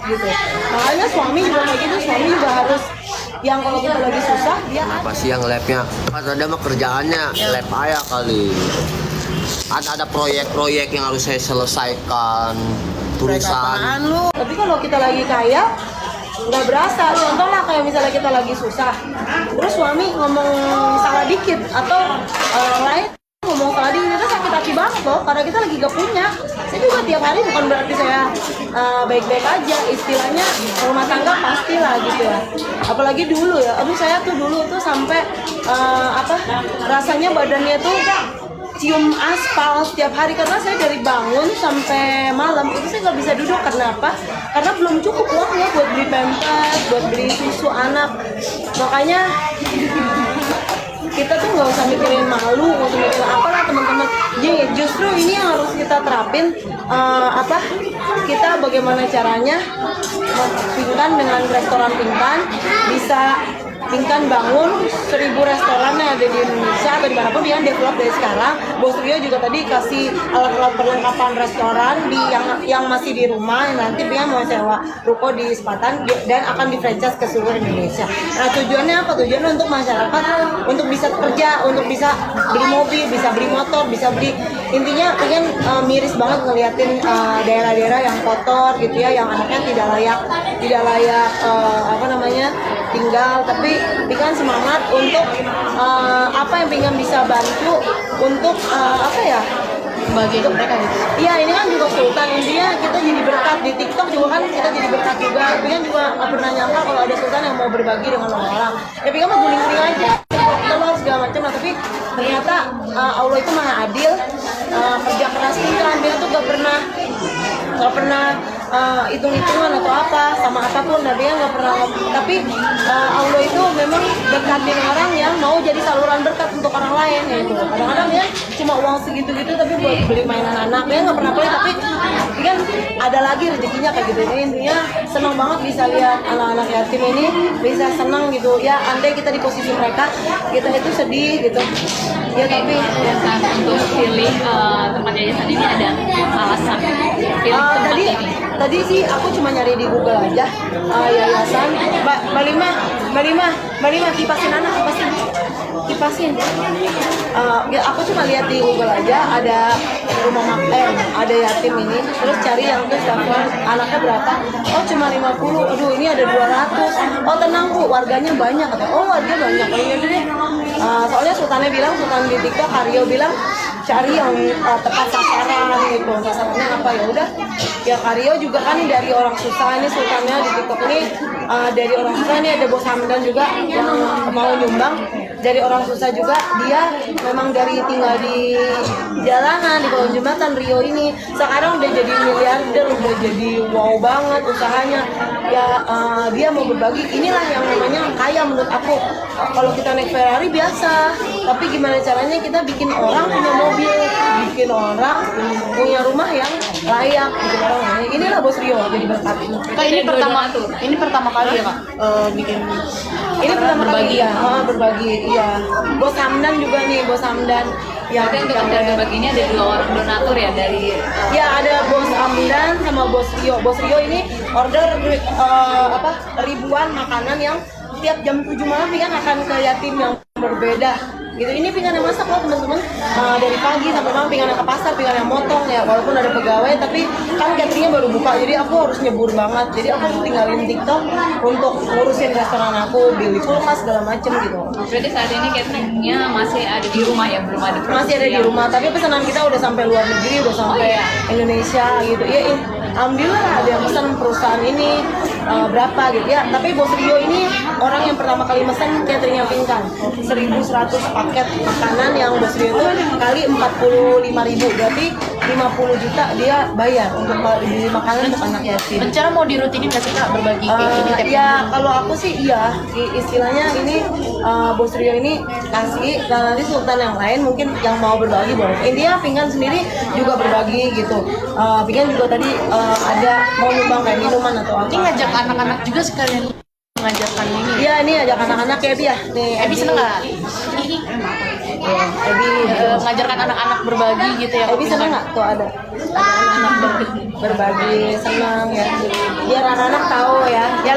gitu. Makanya suami juga kayak gitu, suami juga harus yang kalau kita lagi susah dia pasti yang labnya kan ada mah kerjaannya lab aja kali. Ada proyek-proyek yang harus saya selesaikan, tulisan. lu. Tapi kalau kita lagi kaya nggak berasa. Contoh lah kayak misalnya kita lagi susah, terus suami ngomong salah dikit atau orang lain ngomong salah dikit, kita sakit hati banget loh karena kita lagi gak punya. Saya juga tiap hari bukan berarti saya baik-baik aja, istilahnya rumah tangga pastilah gitu ya. Apalagi dulu ya, aduh saya tuh dulu tuh sampai rasanya badannya tuh cium aspal setiap hari karena saya dari bangun sampai malam itu saya nggak bisa duduk. Karena apa? Karena belum cukup uangnya buat beli pampers, buat beli susu anak. Makanya kita tuh nggak usah mikirin malu, nggak usah mikirin apalah teman-teman. Jadi justru ini yang harus kita terapin, kita bagaimana caranya Pingkan dengan restoran Pingkan bisa Pingkan bangun 1000 restoran yang ada di Indonesia atau dimanapun dia develop dari sekarang. Bos Rio juga tadi kasih alat-alat perlengkapan restoran di yang masih di rumah, nanti dia mau sewa ruko di Sepatan dan akan di franchise ke seluruh Indonesia. Nah tujuannya apa? Tujuannya untuk masyarakat untuk bisa kerja, untuk bisa beli mobil, bisa beli motor, bisa beli, intinya pengen miris banget ngeliatin daerah-daerah yang kotor gitu ya, yang anaknya tidak layak tinggal. Tapi Pingkan semangat untuk apa yang Pingkan bisa bantu untuk bagi mereka gitu. Iya, ini kan juga Sultan, intinya kita jadi berkat di TikTok juga kan, kita jadi berkat juga. Pingkan juga nggak pernah nyangka kalau ada Sultan yang mau berbagi dengan orang-orang. Ya Pingkan mah guling-guling aja, tolong segala macam lah. Tapi ternyata Allah itu maha adil. Kerja keras Pingkan tuh gak pernah hitung-hitungan atau apa sama apapun, dan dia nggak pernah. Tapi Allah itu memang dekatin orang yang mau jadi saluran berkat untuk orang lain gitu. Kadang-kadang dia cuma uang segitu-gitu tapi buat beli mainan anak dia nggak pernah beli, tapi kan ada lagi rezekinya kayak gitu. Ini intinya senang banget bisa lihat anak-anak yatim ini bisa senang gitu ya. Andai kita di posisi mereka, kita itu sedih gitu ya. Tapi alasan untuk pilih tempat yayasan ini ada alasan pilih tempat ini? Tadi sih aku cuma nyari di Google aja yayasan. Mbak Lima kipasin anak, kipasin. Ya, aku cuma lihat di Google aja ada ada yatim ini, terus cari yang terus daftar anaknya berapa. Oh cuma 50. Aduh ini ada 200. Oh tenang Bu, warganya banyak. Oh warga banyak. Oh iya deh. Soalnya Sultannya bilang, Sultan di TikTok Karyo bilang cari yang tepat sasaran gitu. Sasarannya apa ya udah. Ya Karyo juga kan dari orang susah, ini Sultannya di TikTok ini dari orang susah. Ini ada Bos Hamdan juga yang mau nyumbang dari orang susah juga. Dia memang dari tinggal di jalanan di bawah jembatan Rio ini, sekarang udah jadi miliarder, udah jadi wow banget usahanya ya. Dia mau berbagi, inilah yang namanya kaya menurut aku. Kalau kita naik Ferrari biasa, tapi gimana caranya kita bikin orang punya mobil, bikin orang punya rumah yang layak, bikin orang layak. Inilah Bos Rio jadi berkat. Kak, ini pertama kali ya Kak bikin ini pertama kali ya berbagi. Iya, Bos Hamdan juga nih, Bos Hamdan. Ya, untuk order berbagi ini ada 2 orang donatur ya dari ya ada Bos Hamdan sama Bos Rio. Bos Rio ini order ribuan makanan yang tiap jam 7 malam Pingkan akan ke yatim yang berbeda gitu. Ini Pingkan yang masak loh teman-teman, dari pagi sampai malam. Pingkan yang ke pasar, Pingkan yang motong ya, walaupun ada pegawai tapi kan cateringnya baru buka, jadi aku harus nyebur banget. Jadi aku harus tinggalin TikTok untuk ngurusin restoran aku, beli kulkas segala macem gitu. Berarti saat ini cateringnya masih ada di rumah ya, belum ada produksi? Masih ada di rumah, tapi pesanan kita udah sampai luar negeri, udah sampai Indonesia gitu ya. Alhamdulillah ada yang pesan perusahaan ini berapa gitu ya. Tapi Bos Rio ini orang yang pertama kali pesan cateringnya Pingkan 1.100 paket makanan yang Bos Rio itu kali 45.000, berarti 50 juta dia bayar untuk beli makanan untuk anak yatim. Rencana mau dirutinin nggak sih Kak berbagi kayak gini? Ya kalau aku sih iya, istilahnya ini Bos Rio ini kasih, dan nanti Sultan yang lain mungkin yang mau berbagi boleh. Intinya Pingkan sendiri juga berbagi gitu. Pingkan juga tadi ada mau nyumbang kayak minuman atau apa. Ini ngajak anak-anak juga sekalian mengajarkan ini. Iya, ini ajak anak-anak ya Bi ya. Nih, Ebi seneng nggak? Ebi mengajarkan anak-anak berbagi gitu ya. Ebi senang nggak tuh ada anak berbagi, senang ya, biar anak-anak tahu ya. Ya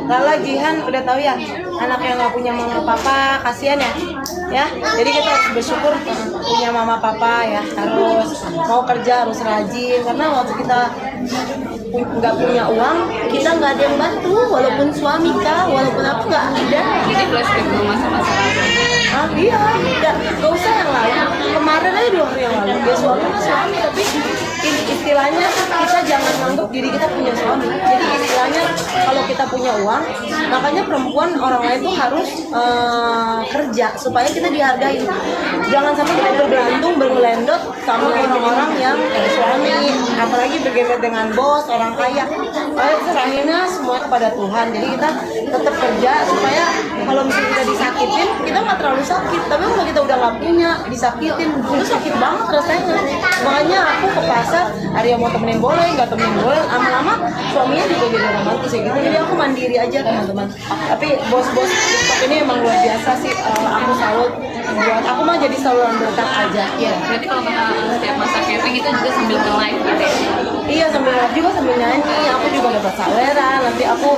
Lala Jihan udah tahu ya, anak yang nggak punya mama papa kasihan ya. Jadi kita harus bersyukur punya mama papa ya, harus mau kerja, harus rajin, karena waktu kita nggak punya uang, kita nggak ada yang bantu, walaupun suami kah, walaupun aku nggak ada. Jadi flashback ke masa-masa Iya, nggak usah yang lalu. Kemarin aja 2 hari yang lalu, dia suami mah suami, tapi istilahnya kita jangan anggap diri kita punya suami. Jadi istilahnya kalau kita punya uang, makanya perempuan orang lain tuh harus kerja supaya kita dihargai. Jangan sampai kita bergantung, bermelendot sama orang-orang yang suami, apalagi bergeser dengan bos, orang kaya. Serahinnya semua kepada Tuhan. Jadi kita tetap kerja supaya kalau misalnya kita disakitin, kita nggak terlalu sakit. Tapi kalau kita udah nggak punya, disakitin, itu sakit banget rasanya. Makanya aku ke pasar, Arya mau temenin boleh, nggak temenin boleh. Lama-lama suaminya juga jadi romantis ya gitu. Jadi aku mandiri aja teman-teman. Tapi bos-bos TikTok ini emang luar biasa sih. Aku salut. Buat aku mah jadi saluran berkat aja. ya. Berarti kalau kita setiap masa camping itu juga sambil nge-live gitu ya. Iya, sambil live juga, sambil nyanyi. Aku juga dapat selera. Nanti aku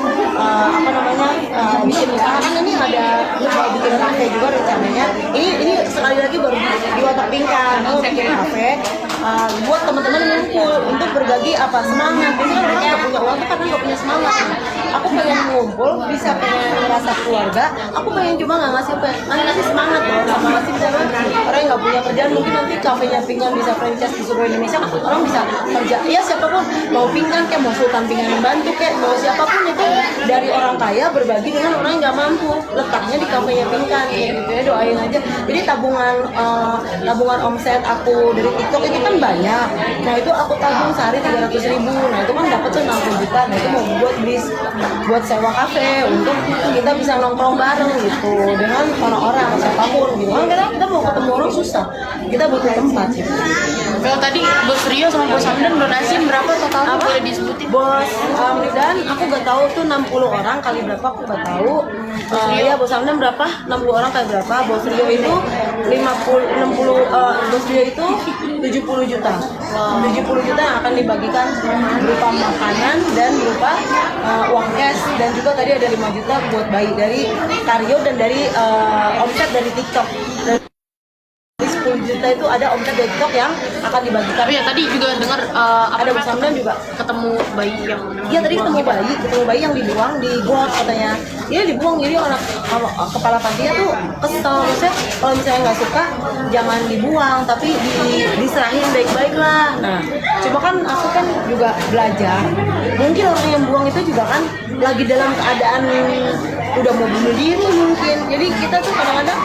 bikin usaha, kan ini ada mau bikin kafe juga rencananya. Ini sekali lagi baru di Watak Pingkan. Aku bikin kafe buat teman-teman ngumpul untuk berbagi semangat. Biasanya orang nggak punya uang tuh karena nggak punya semangat. Aku pengen ngumpul, pengen merasa keluarga. Aku pengen cuma ngasih semangat loh, sama ngasih misalnya orang yang nggak punya kerjaan, mungkin nanti kafenya Pingkan bisa franchise di seluruh Indonesia, orang bisa kerja. Iya, siapapun mau Pingkan kayak mau Sultan Pingkan yang bantu kayak mau siapapun itu dari orang kaya berbagi dengan orang yang nggak mampu, letaknya di kafenya Pingkan kayak gitu ya. Doain aja. Jadi tabungan omset aku dari TikTok itu kan banyak. Nah itu aku tabung sehari 300.000. Nah itu kan dapat tuh 60 juta. Nah itu mau buat sewa kafe untuk kita bisa nongkrong bareng gitu dengan orang-orang siapapun gitu. Kan kita mau ketemu orang susah. Kita butuh tempat gitu. Kalau tadi Bos Rio sama Bos Hamdan donasi berapa totalnya, boleh disebutin? Bos Hamdan aku gak tahu tuh 60 orang kali berapa, aku gak tahu. Ya Bos Hamdan berapa? 60 orang kali berapa? Bos Rio itu 60 Bos Rio itu 70 juta. 70 juta yang akan dibagikan berupa makanan dan berupa uang cash, dan juga tadi ada 5 juta buat bayi dari Karyo dan dari omset dari TikTok. Dan 10 juta itu ada omset dari TikTok yang akan dibagikan. Tapi ya tadi juga dengar ada Bos Hamdan juga ketemu bayi yang iya tadi ketemu bayi yang dibuang di got katanya. Iya dibuang, jadi orang kepala pantinya tuh kesel, maksudnya kalau misalnya nggak suka jangan dibuang, tapi diserahin baik-baik lah. Nah cuma kan aku kan juga belajar, mungkin orang yang buang itu juga kan lagi dalam keadaan udah mau bunuh diri mungkin. Jadi kita tuh kadang-kadang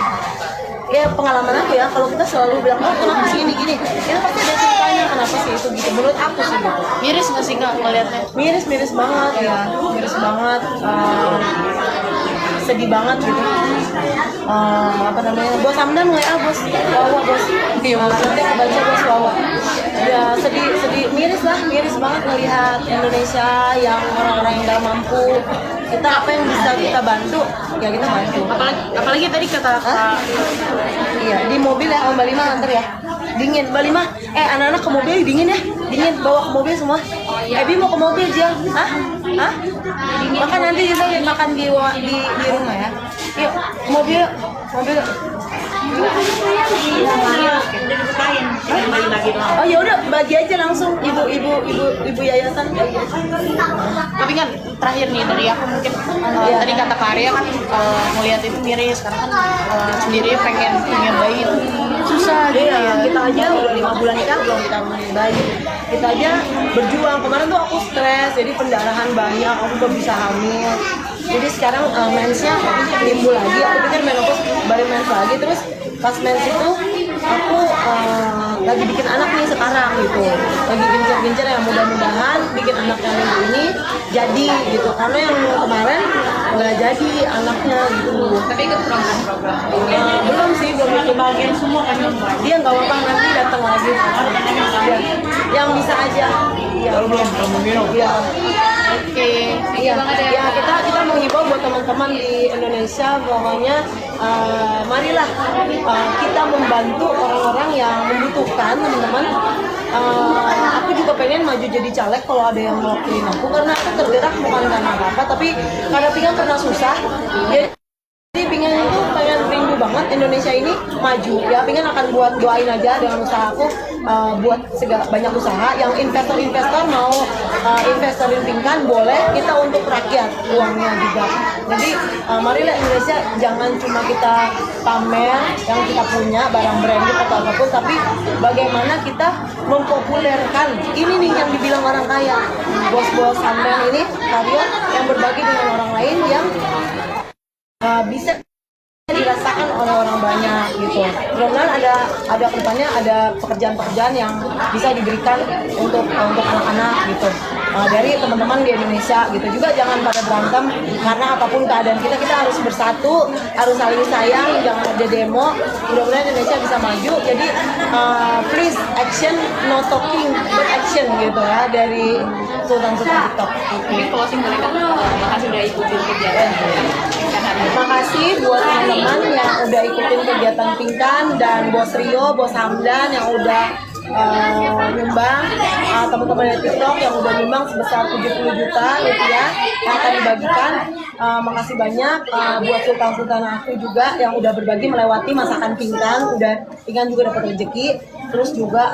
ya pengalaman aku ya, kalau kita selalu bilang kenapa sih gini, kita pasti ada ceritanya kenapa sih itu gitu. Menurut aku sih gitu. miris nggak sih Kak ngeliatnya? Miris banget ya, miris banget, sedih banget gitu. Bos Hamdan WA bos Wawa bos. Nanti aku baca bos Wawa. Ya sedih miris banget melihat Indonesia yang orang-orang yang nggak mampu. Kita apa yang bisa kita bantu ya kita bantu. Apalagi tadi kata Iya, di mobil ya, Mbak Lima antar ya. Dingin, Mbak Lima. Anak-anak ke mobil dingin ya. Dingin, bawa ke mobil semua. Ebi mau ke mobil, Jel. Hah? Makan nanti kita makan di rumah ya. Yuk, mobil. Oh ya udah, bagi aja langsung ibu yayasan. Tapi kan terakhir nih dari aku mungkin tadi kata Kak Arya kan ngeliat itu miris karena kan sendiri pengen punya bayi itu susah gitu ya. Kita aja udah 5 bulan nikah belum kita punya bayi. Kita aja berjuang. Kemarin tuh aku stres, jadi pendarahan banyak, aku gak bisa hamil. Jadi sekarang mensnya timbul lagi. Aku pikir menopause baru mens lagi, terus pas mens itu aku lagi bikin anak nih sekarang gitu, lagi gencar-gencar ya, mudah-mudahan bikin anak yang minggu ini jadi gitu, karena yang kemarin nggak jadi anaknya gitu. Tapi ikut program Belum sih, belum ikut bagian semua kan. Dia nggak apa-apa, nanti datang lagi ya, yang bisa aja ya. Oke, Iya, kita menghibau buat teman-teman teman-teman di Indonesia, pokoknya marilah kita membantu orang-orang yang membutuhkan, teman-teman. Aku juga pengen maju jadi caleg kalau ada yang mewakili aku, karena aku tergerak bukan karena apa-apa, tapi karena Pinggan pernah susah. Jadi Pinggan itu pengen rindu banget Indonesia ini maju ya. Pinggan akan buat doain aja dengan usaha aku, buat segala banyak usaha yang investor mau investorin Pinggan, boleh kita untuk rakyat uangnya juga. Jadi marilah Indonesia, jangan cuma kita pamer yang kita punya barang branded atau apapun, tapi bagaimana kita mempopulerkan ini nih yang dibilang orang kaya, bos-bos sampean ini karya yang berbagi dengan orang lain yang bisa dirasakan oleh orang banyak gitu. Mudah-mudahan ada kedepannya ada pekerjaan-pekerjaan yang bisa diberikan untuk anak-anak gitu, dari teman-teman di Indonesia gitu. Juga jangan pada berantem karena apapun keadaan kita harus bersatu, harus saling sayang, jangan ada demo. Mudah-mudahan Indonesia bisa maju. Jadi please action, no talking but action gitu ya, dari Sultan-Sultan TikTok. Mungkin closing boleh kan? Makasih udah ikutin kegiatan. Terima kasih buat teman-teman yang udah ikutin kegiatan Pinggan, dan Bos Rio, Bos Hamdan yang udah nyumbang, teman-teman dari TikTok yang udah nyumbang sebesar 70 juta gitu ya, yang akan dibagikan. Makasih banyak buat sultan-sultan aku juga yang udah berbagi melewati masakan Pinggan, Pinggan juga dapat rezeki. Terus juga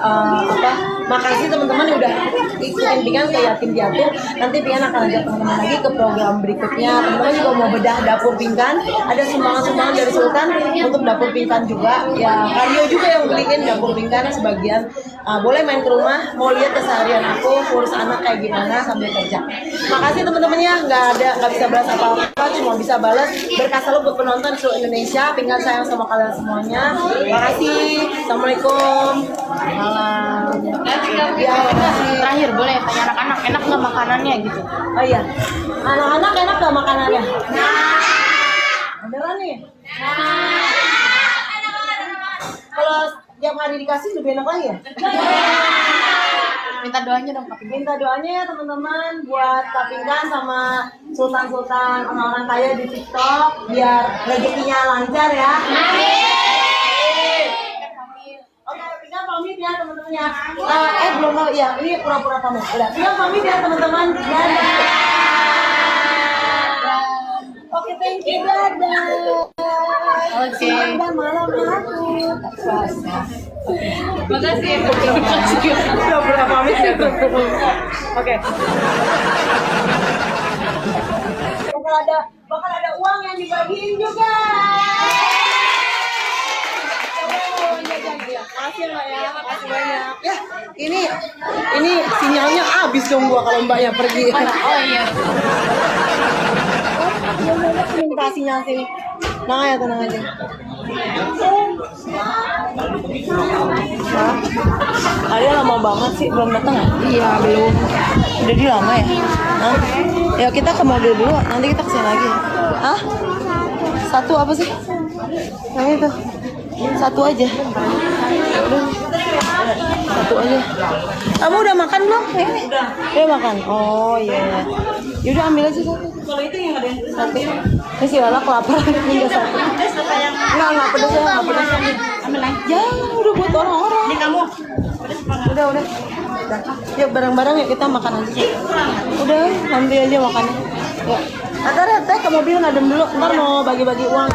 makasih teman-teman yang udah ikutin Pinggan ke yatim piatu. Nanti Pinggan akan ajak teman-teman lagi ke program berikutnya. Teman-teman juga mau bedah dapur Pinggan, ada sumbangan-sumbangan dari Sultan untuk dapur Pinggan juga. Ya Karyo juga yang beliin dapur Pinggan sebagian. Boleh main ke rumah, mau lihat keseharian aku, urus anak kayak gimana sambil kerja. Makasih teman-temannya, nggak bisa balas apa-apa, cuma bisa balas berkah selalu buat penonton seluruh Indonesia. Pinggan sayang sama kalian semuanya. Makasih. Assalamualaikum. Malam. Ya, makasih. Terakhir boleh tanya anak-anak, enak nggak makanannya gitu? Oh iya, anak-anak enak gak makanannya? Beneran nih? Kalau tiap hari dikasih lebih enak lagi ya? Minta doanya dong Kak Pinggan. Minta doanya ya teman-teman buat Kak Pinggan sama sultan-sultan orang-orang kaya di TikTok, biar rezekinya lancar ya. Oke, Pinggan pamit ya teman-teman ya. Belum mau ya, ini pura-pura pamit. Udah, Pinggan pamit ya teman-teman. Dadah. Oke, thank you, dadah. Oke. Selamat malam aku. Puasa. Makasih. Pura-pura pamit ya. Oke. Bakal ada uang yang dibagiin juga. Makasih Mbak ya, makasih banyak. Ya, ini sinyalnya habis dong gua kalau Mbaknya pergi. Oh iya. Minta sinyal sini. Tenang aja. Arya lama banget sih, belum datang ya? Iya belum. Udah di lama ya? Hah? Ya kita ke mobil dulu, nanti kita kesini lagi. Hah? Satu apa sih? Yang itu. Satu aja. Satu aja. Kamu udah makan belum? Udah makan? Oh iya. Yaudah ambil aja satu. Kalau itu yang ada satu. Ini si Lala kelaparan. Enggak satu. Enggak pedas ya, enggak pedas. Ambil aja. Jangan, udah buat orang-orang. Ini kamu. Udah. Yuk bareng-bareng yuk kita makan aja. Udah, nanti aja makannya. Yuk. Ntar ya teh ke mobil ngadem dulu. Ntar mau bagi-bagi uang.